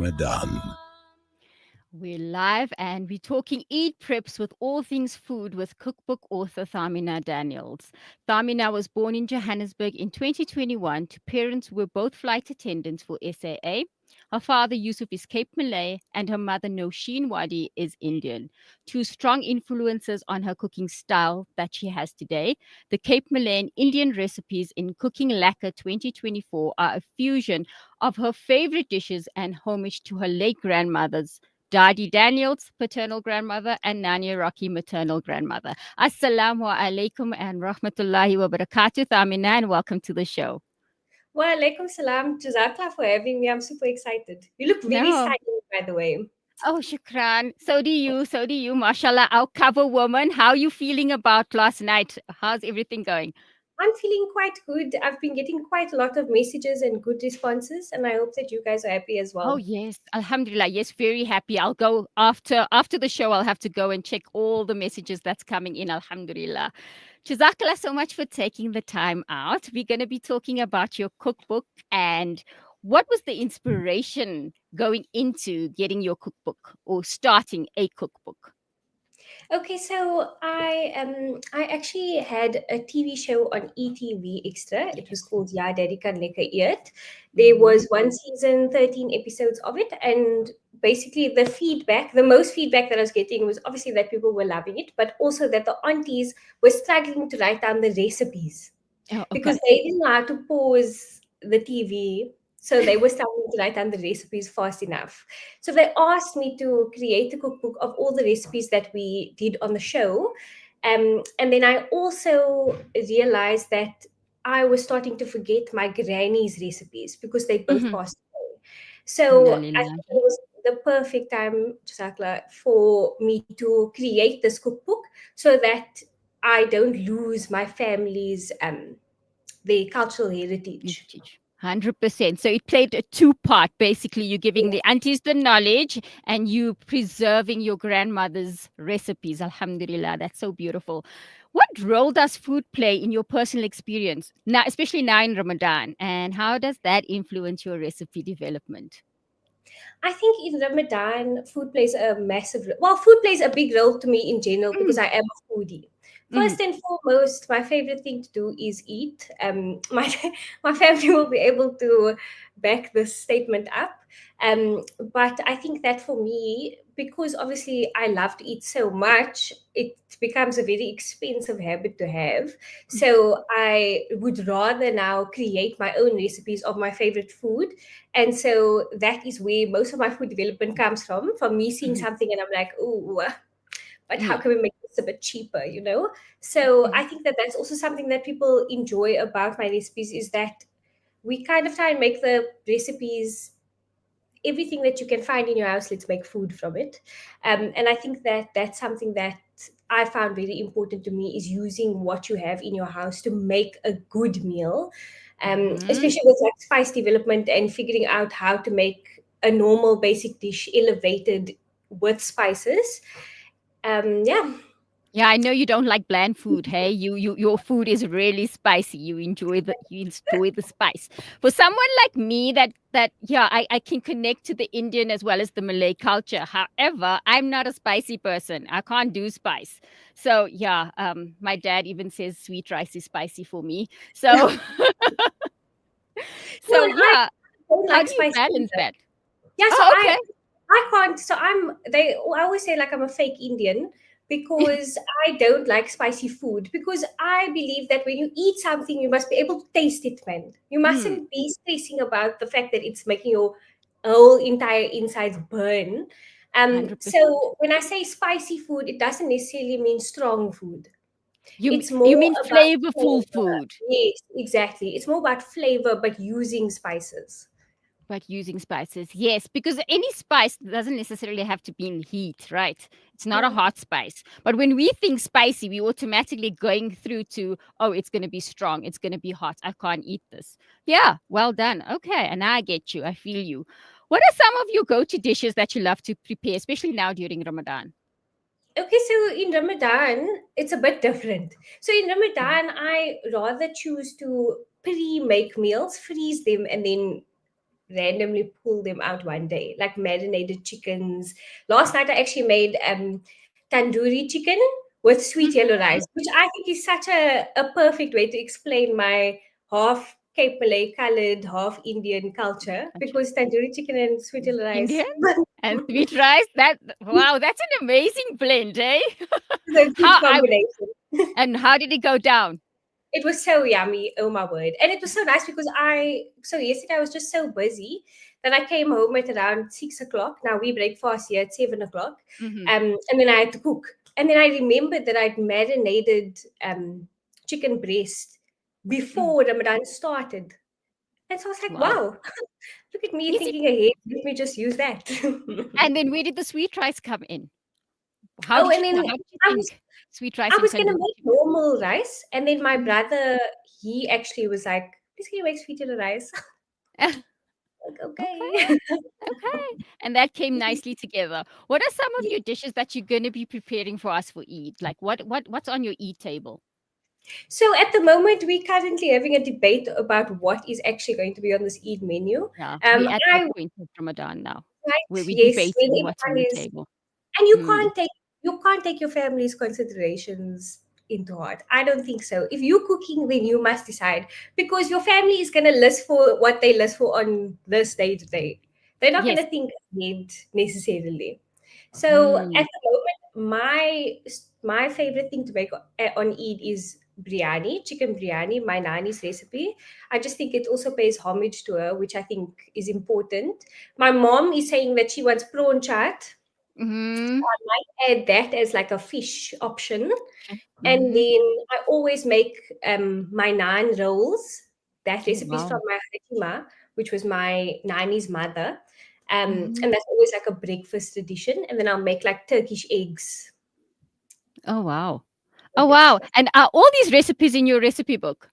Ramadan. We're live and we're talking Eid Preps with all things food with cookbook author Thaamenah Daniels. Thaamenah was born in Johannesburg in 2021 to parents who were both flight attendants for SAA. Her father, Yusuf, is Cape Malay, and her mother, Nosheen Wadi, is Indian. Two strong influences on her cooking style that she has today. The Cape Malay and Indian recipes in Cooking Lacquer 2024 are a fusion of her favorite dishes and homage to her late grandmother's Dadi Daniels, paternal grandmother, and Nani Rocky, maternal grandmother. Assalamu alaikum and rahmatullahi wa barakatuh, Thaamenah, and welcome to the show. Wa alaikum salam. Jazakallah for having me. I'm super excited. You look very No. stylish, by the way. Oh, shukran. So do you, mashallah, our cover woman. How are you feeling about last night? How's everything going? I'm feeling quite good. I've been getting quite a lot of messages and good responses, and I hope that you guys are happy as Oh well. yes, Alhamdulillah. Yes, very happy. I'll go after the show. I'll have to go and check all the messages that's coming in. Alhamdulillah. Jazakallah so much for taking the time out. We're going to be talking about your cookbook and what was the inspiration going into getting your cookbook or starting a cookbook? Okay, so I actually had a TV show on ETV Extra. It was called Ja Daddy Kan Lekker Eet. There Mm-hmm. was one season, 13 episodes of it, and basically the most feedback that I was getting was obviously that people were loving it, but also that the aunties were struggling to write down the recipes Oh, because okay. they didn't know how to pause the TV. So they were starting to write down the recipes fast enough. So they asked me to create a cookbook of all the recipes that we did on the show. And then I also realized that I was starting to forget my granny's recipes because they both Mm-hmm. passed away. So I Alhamdulillah. think it was the perfect time, Jasakla, for me to create this cookbook so that I don't lose my family's the cultural heritage. Heritage. 100%. So it played a two-part. Basically, you're giving the aunties the knowledge and you preserving your grandmother's recipes. Alhamdulillah. That's so beautiful. What role does food play in your personal experience, now, especially now in Ramadan? And how does that influence your recipe development? I think in Ramadan, food plays a food plays a big role to me in general because Mm, I am a foodie. mhm, First and foremost, my favorite thing to do is eat. My my family will be able to back this statement up. But I think that for me, because obviously I love to eat so much, it becomes a very expensive habit to have. So I would rather now create my own recipes of my favorite food, and so that is where most of my food development comes from me seeing mhm. something and I'm like, oh, but how Yeah. can we make this a bit cheaper, you know? So Mhm, I think that that's also something that people enjoy about my recipes is that we kind of try and make the recipes everything that you can find in your house, let's make food from it. And I think that that's something that I found very important to me is using what you have in your house to make a good meal, mhm. especially with like spice development and figuring out how to make a normal basic dish elevated with spices. Yeah. Yeah, I know you don't like bland food. Hey, your food is really spicy. You enjoy the spice. For someone like me, I can connect to the Indian as well as the Malay culture. However, I'm not a spicy person. I can't do spice. So yeah, my dad even says sweet rice is spicy for me. So No, so and I yeah, don't how like do you spicy balance either. that? Yeah, so Oh, okay. I can't. So I always say like I'm a fake Indian because I don't like spicy food because I believe that when you eat something, you must be able to taste it, man. You Mm, mustn't be stressing about the fact that it's making your whole entire insides burn. 100%. So when I say spicy food, it doesn't necessarily mean strong food. It's You more mean about flavorful flavor. food? Yes, exactly. It's more about flavor, but using spices. But using spices, yes, because any spice doesn't necessarily have to be in heat, right? It's not a Mm. hot spice. But when we think spicy, we automatically going through to, oh, it's going to be strong, it's going to be hot. I can't eat this. Yeah, well done. Okay, and I get you. I feel you. What are some of your go-to dishes that you love to prepare, especially now during Ramadan? Okay, so in Ramadan, it's a bit different. So in Mhm. Ramadan, I rather choose to pre-make meals, freeze them, and then randomly pull them out one day, like marinated chickens. Last night I actually made tandoori chicken with sweet yellow Mhm. rice, which I think is such a perfect way to explain my half Cape Malay colored, half Indian culture, Gotcha. because tandoori chicken and sweet yellow rice Indian and sweet rice. That wow, that's an amazing blend, eh? is a good How I combination. and how did it go down? It was so yummy, oh my word. And it was so nice because so yesterday I was just so busy that I came home at around 6 o'clock. Now we breakfast here at 7 o'clock. Mhm. And then I had to cook. And then I remembered that I'd marinated chicken breast Mm. before Ramadan started. And so I was like, Wow. wow, look at me Easy. thinking ahead. Let me just use that. And then where did the sweet rice come in? Oh, and then How did you I was think sweet rice I and was gonna tandoori make chicken? normal rice, and then my Mhm. brother, he actually was like, "Please can you make sweet potato rice?" Like, Okay, okay. okay. And that came nicely together. What are some of Yeah. your dishes that you're gonna be preparing for us for Eid? Like what's on your Eid table? So at the moment, we're currently having a debate about what is actually going to be on this Eid menu. Yeah, we at that I point of Ramadan now, where right, we're yes, when debating what's on the everyone is, table. and Mm. you can't take your family's considerations into heart. I don't think so. If you're cooking, then you must decide because your family is going to list for what they list for on this day today. They're not going Yes. to think ahead necessarily. So Mm. at the moment, my favorite thing to make on Eid is biryani, chicken biryani, my nani's recipe. I just think it also pays homage to her, which I think is important. My mom is saying that she wants prawn chaat. Mhm. I might add that as like a fish option. And Mhm. then I always make my naan rolls. That Oh, recipe is from wow. my Hatima, which was my nani's mother. Mhm. And that's always like a breakfast tradition. And then I'll make like Turkish eggs Oh, wow. for Oh, wow. breakfast. And are all these recipes in your recipe book?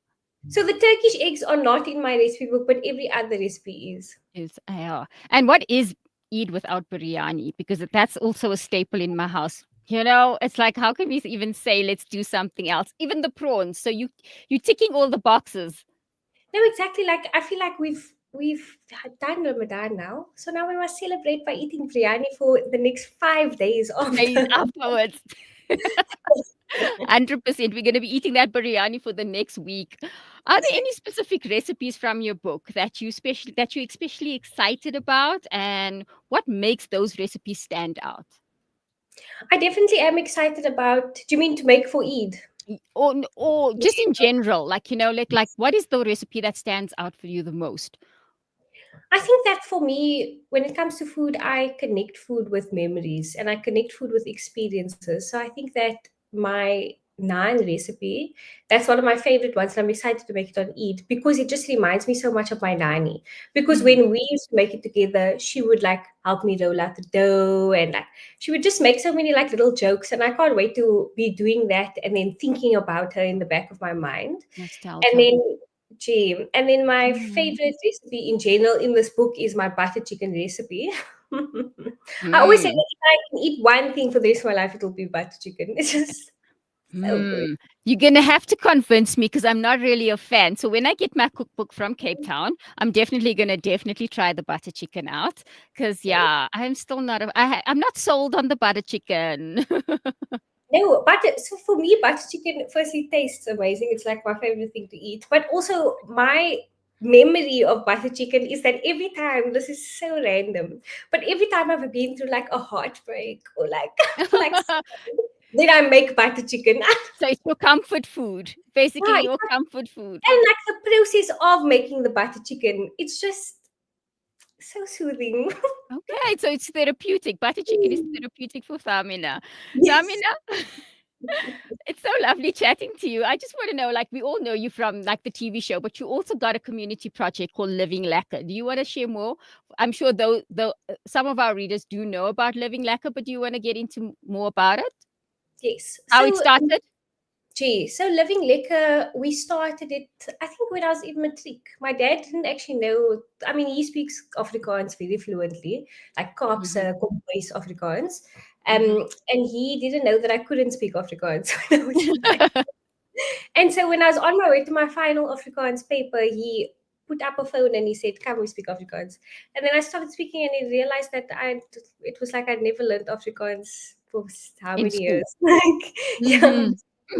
So the Turkish eggs are not in my recipe book, but every other recipe is. Is yeah. And what is Eid without biryani? Because that's also a staple in my house. You know, it's like how can we even say let's do something else? Even the prawns. So you're ticking all the boxes No, exactly. Like I feel like we've done Ramadan now, so now we must celebrate by eating biryani for the next 5 days days after. afterwards. 100%. We're going to be eating that biryani for the next week. Are there any specific recipes from your book that you're especially excited about, and what makes those recipes stand out? I definitely am excited about. Do you mean to make for Eid? Or just in general, like like what is the recipe that stands out for you the most? I think that for me, when it comes to food, I connect food with memories and I connect food with experiences. So I think that my naan recipe, that's one of my favorite ones. And I'm excited to make it on Eid because it just reminds me so much of my nanny. Because Mhm. when we used to make it together, she would like help me roll out the dough and like she would just make so many like little jokes. And I can't wait to be doing that and then thinking about her in the back of my mind. And Nostalgia. then and then my Mm. favorite recipe in general in this book is my butter chicken recipe. I always say Mm. that if I can eat one thing for the rest of my life, it'll be butter chicken. It's just so good. Hmm. You're gonna have to convince me because I'm not really a fan. So when I get my cookbook from Cape Town, I'm definitely try the butter chicken out. Because yeah, I'm still not. I'm not sold on the butter chicken. No, butter. So for me, butter chicken firstly tastes amazing. It's like my favorite thing to eat. But also my memory of butter chicken is that every time this is so random, but every time I've been through like a heartbreak or like like then I make butter chicken. So it's your comfort food, basically Yeah, your comfort food. and like the process of making the butter chicken, it's just so soothing. Okay, so it's therapeutic. Butter chicken is therapeutic for Thamina. Yes. Thamina, it's so lovely chatting to you. I just want to know, like, we all know you from like the TV show, but you also got a community project called Living Lacquer. Do you want to share more? I'm sure though some of our readers do know about Living Lacquer, but do you want to get into more about it? Yes. How it started? So Living Liquor, we started it, I think, when I was in matric. My dad didn't actually know. I mean, he speaks Afrikaans very fluently, like Mm-hmm. Kaapse, Kombuis Afrikaans. Mm-hmm. And he didn't know that I couldn't speak Afrikaans when I was in that. And so when I was on my way to my final Afrikaans paper, he put up a phone and he said, "Come, we speak Afrikaans." And then I started speaking, and I realized that it was like I'd never learned Afrikaans for how In many school. years? Like, yeah, Mm-hmm.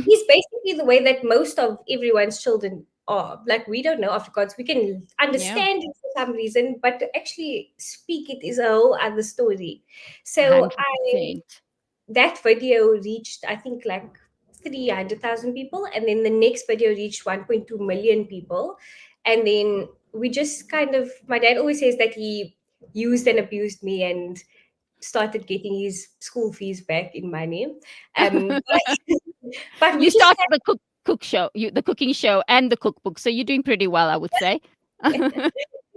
he's basically the way that most of everyone's children are. Like, we don't know Afrikaans. We can Yeah, understand it for some reason, but to actually speak it is a whole other story. So I 100%. that video reached, I think, like 300,000 people, and then the next video reached 1.2 million people. And then we just kind of, my dad always says that he used and abused me and started getting his school fees back in money. But we You just started the cook show, the cooking show and the cookbook, so you're doing pretty well, I would say.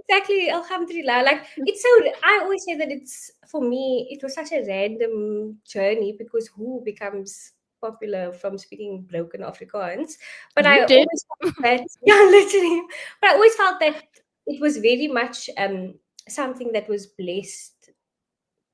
exactly, Alhamdulillah. Like, it's so, I always say that it's, for me, it was such a random journey, because who becomes popular from speaking broken Afrikaans? But You I did. always felt that, yeah, literally. But I always felt that it was very much something that was blessed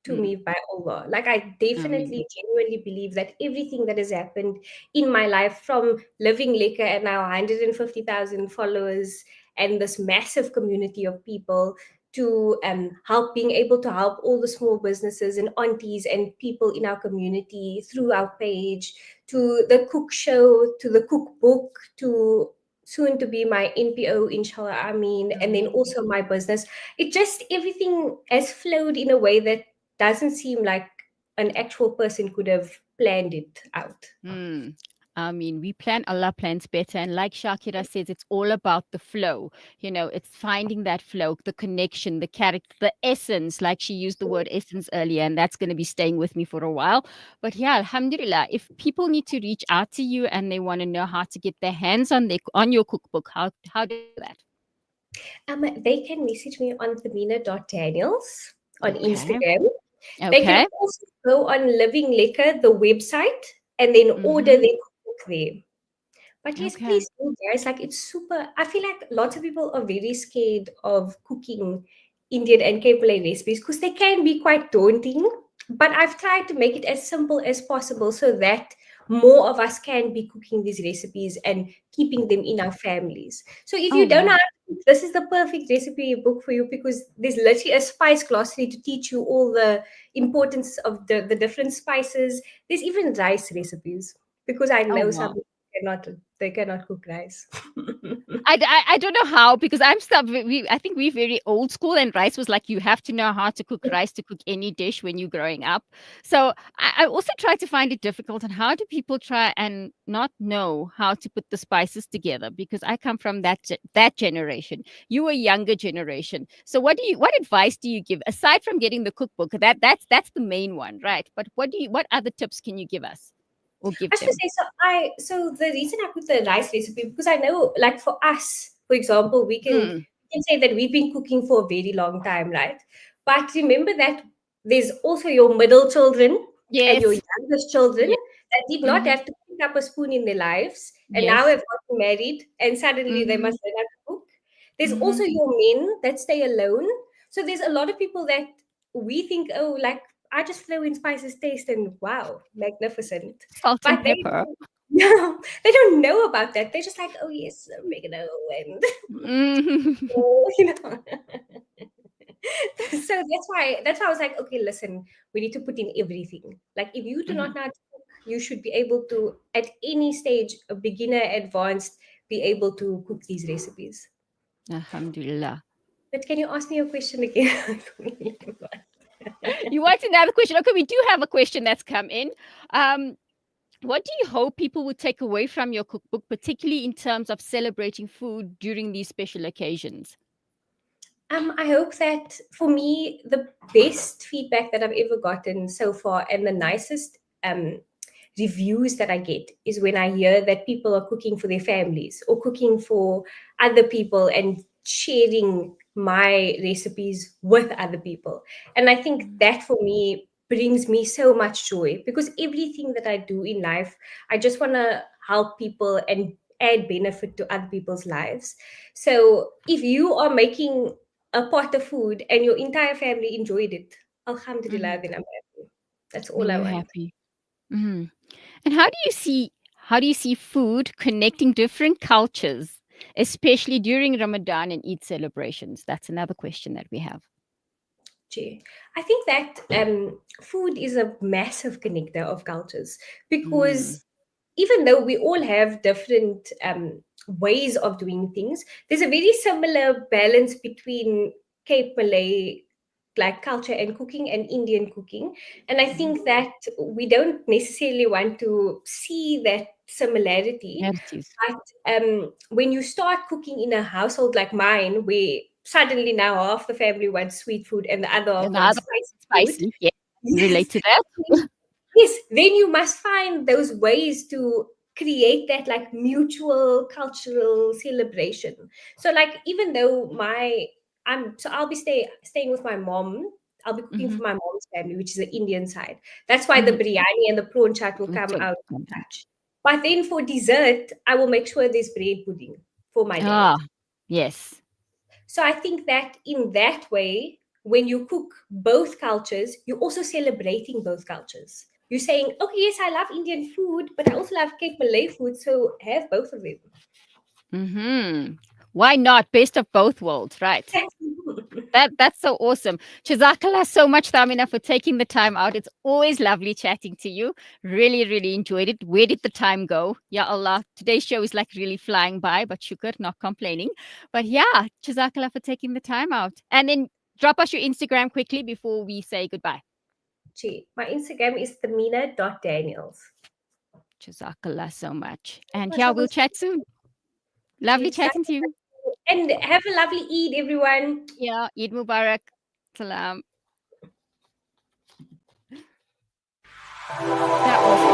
to Mm, me by Allah. Like, I I mean, definitely genuinely believe that everything that has happened in my life, from living liquor and now 150,000 followers and this massive community of people, to help being able to help all the small businesses and aunties and people in our community through our page, to the cook show, to the cookbook, to soon to be my NPO, inshallah, I mean, I and then mean, also my business. It just, everything has flowed in a way that doesn't seem like an actual person could have planned it out. mm. I mean, we plan, Allah plans better. And like Shakira says, it's all about the flow. It's finding that flow, the connection, the character, the essence. Like she used the word essence earlier, and that's going to be staying with me for a while. But yeah, Alhamdulillah, if people need to reach out to you and they want to know how to get their hands on your cookbook, how do they do that? They can message me on Thaamenah.Daniels on Okay. Instagram. They can Okay. also go on Living Liquor, the website, and then order Mm-hmm. their cookbook there. But yes, Okay. please do, guys. Like, it's super. I feel like lots of people are very scared of cooking Indian and Cape Malay recipes because they can be quite daunting. But I've tried to make it as simple as possible so that more of us can be cooking these recipes and keeping them in our families. So if Oh, you don't know wow. how to cook, this is the perfect recipe book for you, because there's literally a spice glossary to teach you all the importance of the different spices. There's even rice recipes, because I Oh, know some wow. people cannot, they cannot cook rice. I don't know how, because I'm stuck. I think we're very old school, and rice was like you have to know how to cook rice to cook any dish when you're growing up. So I also try to find it difficult. And how do people try and not know how to put the spices together? Because I come from that generation. You a younger generation. So what advice do you give aside from getting the cookbook? That's the main one, right? But what other tips can you give us or give I should them? say, so the reason I put the rice recipe, because I know, like, for us, for example, Hmm. we can say that we've been cooking for a very long time, right? But remember that there's also your middle children and your Yes. youngest children Yeah. that did not Hmm. have to pick up a spoon in their lives, and now Yes. have gotten married, and suddenly they Hmm. must learn how to cook. There's Hmm. also your men that stay alone. So there's a lot of people that we think, oh, like, I just throw in spices, taste, and wow, magnificent. Salt and But they pepper. no, they don't know about that. They're just like, oh yes, oregano and Mhm. you know. So that's why I was like, okay, listen, we need to put in everything. Like, if you do Mhm. not know how to cook, you should be able to, at any stage, a beginner, advanced, be able to cook these recipes. Alhamdulillah. But can you ask me your question again? You want another question? Okay, we do have a question that's come in. Um, what do you hope people would take away from your cookbook, particularly in terms of celebrating food during these special occasions? I hope that, for me, the best feedback that I've ever gotten so far, and the nicest reviews that I get, is when I hear that people are cooking for their families or cooking for other people and sharing my recipes with other people. And I think Mm. that, for me, brings me so much joy, because everything that I do in life, I just want to help people and add benefit to other people's lives. So if you are making a pot of food and your entire family enjoyed it, Mhm. alhamdulillah, then I'm happy. That's all Then I you're want. happy. Mhm. And how do you see food connecting different cultures? especially during Ramadan and Eid celebrations? That's another question that we have. Gee, I think that food is a massive connector of cultures Mm. because even though we all have different ways of doing things, there's a very similar balance between Cape Malay like culture and cooking and Indian cooking. And I Mhm. think that we don't necessarily want to see that similarity. Narratives. But when you start cooking in a household like mine, where suddenly now half the family wants sweet food and the other half wants Another spicy food, spicy. Yeah. yes, Relate to that. yes, then you must find those ways to create that like mutual cultural celebration. So like even though I'll be staying with my mom. I'll be cooking Mm-hmm. for my mom's family, which is the Indian side. That's why the Mm-hmm. biryani and the prawn chat will come So, out such. But then for dessert, I will make sure there's bread pudding for my dad. ah, yes. So I think that in that way, when you cook both cultures, you're also celebrating both cultures. You're saying, okay, yes, I love Indian food, but I also love Cape Malay food, so have both of them. Mm-hmm. Why not? Best of both worlds, right? That's so awesome. Jazakallah so much, Thamina, for taking the time out. It's always lovely chatting to you. Really, really enjoyed it. Where did the time go? Ya Allah. Today's show is like really flying by, but shukr, not complaining. But yeah, Jazakallah for taking the time out. And then drop us your Instagram quickly before we say goodbye. Gee, my Instagram is Thaamenah.Daniels. Jazakallah so much. And yeah, we'll MashaAllah. chat soon. Lovely Gee, chatting to you. and have a lovely Eid, everyone. Yeah, Eid Mubarak. Salam. That was